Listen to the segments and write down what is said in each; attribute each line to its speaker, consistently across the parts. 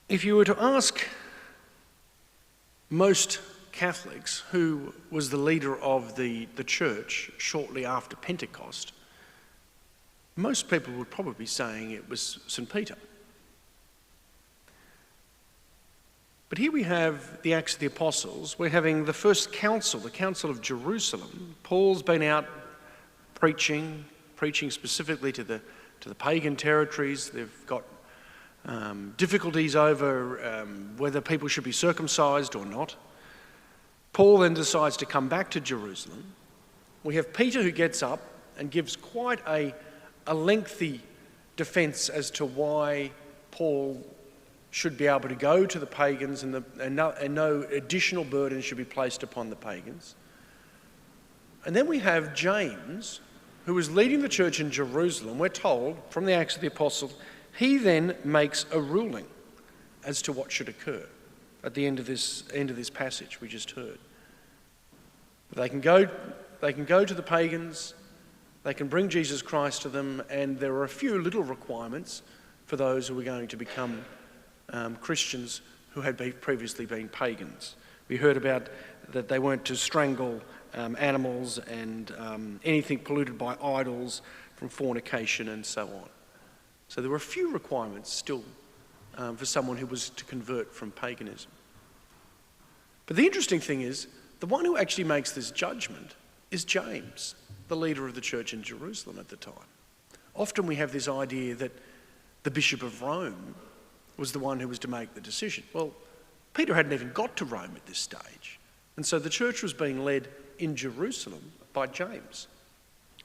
Speaker 1: If you were to ask most Catholics who was the leader of the church shortly after Pentecost, most people would probably be saying it was St. Peter. But here we have the Acts of the Apostles. We're having the first council, the Council of Jerusalem. Paul's been out preaching specifically to the pagan territories. They've got difficulties over whether people should be circumcised or not. Paul then decides to come back to Jerusalem. We have Peter who gets up and gives quite a lengthy defence as to why Paul should be able to go to the pagans and no additional burden should be placed upon the pagans. And then we have James, who was leading the church in Jerusalem. We're told from the Acts of the Apostles, he then makes a ruling as to what should occur at the end of this passage we just heard. They can go to the pagans, they can bring Jesus Christ to them, and there are a few little requirements for those who are going to become Christians who had previously been pagans. We heard about that they weren't to strangle animals and anything polluted by idols, from fornication and so on. So there were a few requirements still for someone who was to convert from paganism. But the interesting thing is, the one who actually makes this judgment is James, the leader of the church in Jerusalem at the time. Often we have this idea that the Bishop of Rome was the one who was to make the decision. Well, Peter hadn't even got to Rome at this stage. And so the church was being led in Jerusalem by James,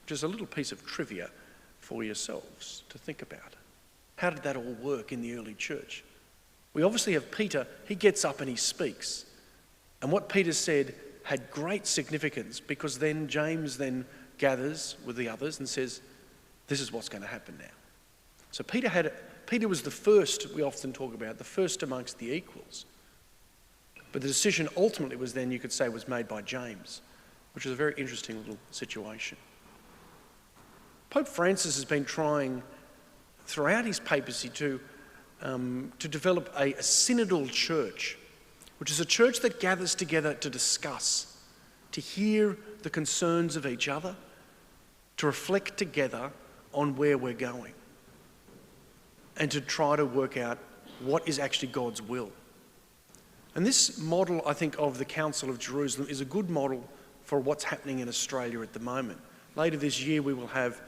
Speaker 1: which is a little piece of trivia for yourselves to think about. How did that all work in the early church? We obviously have Peter, he gets up and he speaks. And what Peter said had great significance, because then James then gathers with the others and says, this is what's going to happen now. So Peter was the first, we often talk about, the first amongst the equals. But the decision ultimately was then, you could say, was made by James, which is a very interesting little situation. Pope Francis has been trying throughout his papacy to develop a synodal church, which is a church that gathers together to discuss, to hear the concerns of each other, to reflect together on where we're going, and to try to work out what is actually God's will. And this model, I think, of the Council of Jerusalem is a good model for what's happening in Australia at the moment. Later this year we will have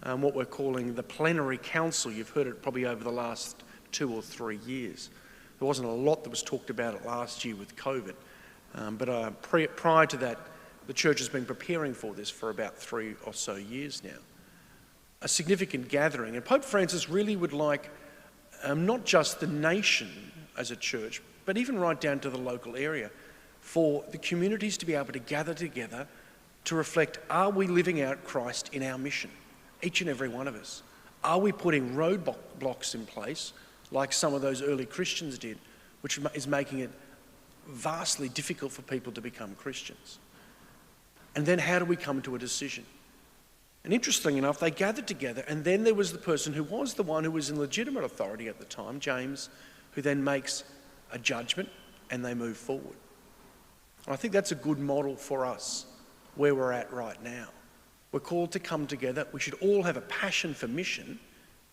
Speaker 1: what we're calling the plenary council. You've heard it probably over the last 2 or 3 years. There wasn't a lot that was talked about it last year with COVID, but prior to that, the church has been preparing for this for about 3 or so years now. A significant gathering, and Pope Francis really would like not just the nation as a church, but even right down to the local area, for the communities to be able to gather together to reflect, are we living out Christ in our mission? Each and every one of us. Are we putting roadblocks in place, like some of those early Christians did, which is making it vastly difficult for people to become Christians? And then how do we come to a decision? And interestingly enough, they gathered together, and then there was the person who was the one who was in legitimate authority at the time, James, who then makes a judgment and they move forward. And I think that's a good model for us where we're at right now. We're called to come together. We should all have a passion for mission.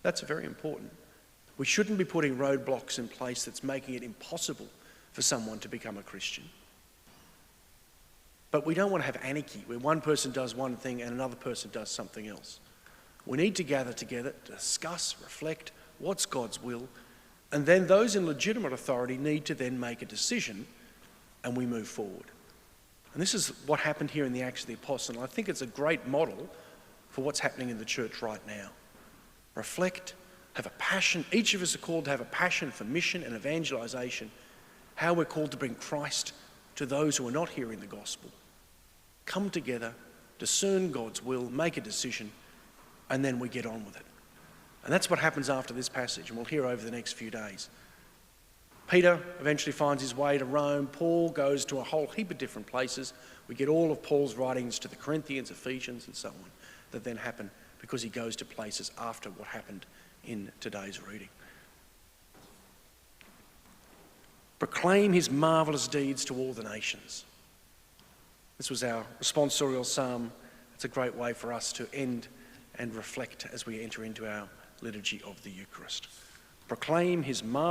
Speaker 1: That's very important. We shouldn't be putting roadblocks in place that's making it impossible for someone to become a Christian. But we don't want to have anarchy where one person does one thing and another person does something else. We need to gather together, discuss, reflect what's God's will, and then those in legitimate authority need to then make a decision, and we move forward. And this is what happened here in the Acts of the Apostles, and I think it's a great model for what's happening in the church right now. Reflect, have a passion. Each of us are called to have a passion for mission and evangelization, how we're called to bring Christ to those who are not hearing the gospel. Come together, discern God's will, make a decision, and then we get on with it. And that's what happens after this passage, and we'll hear over the next few days. Peter eventually finds his way to Rome. Paul goes to a whole heap of different places. We get all of Paul's writings to the Corinthians, Ephesians, and so on that then happen because he goes to places after what happened in today's reading. Proclaim his marvellous deeds to all the nations. This was our responsorial psalm. It's a great way for us to end and reflect as we enter into our liturgy of the Eucharist. Proclaim his marvellous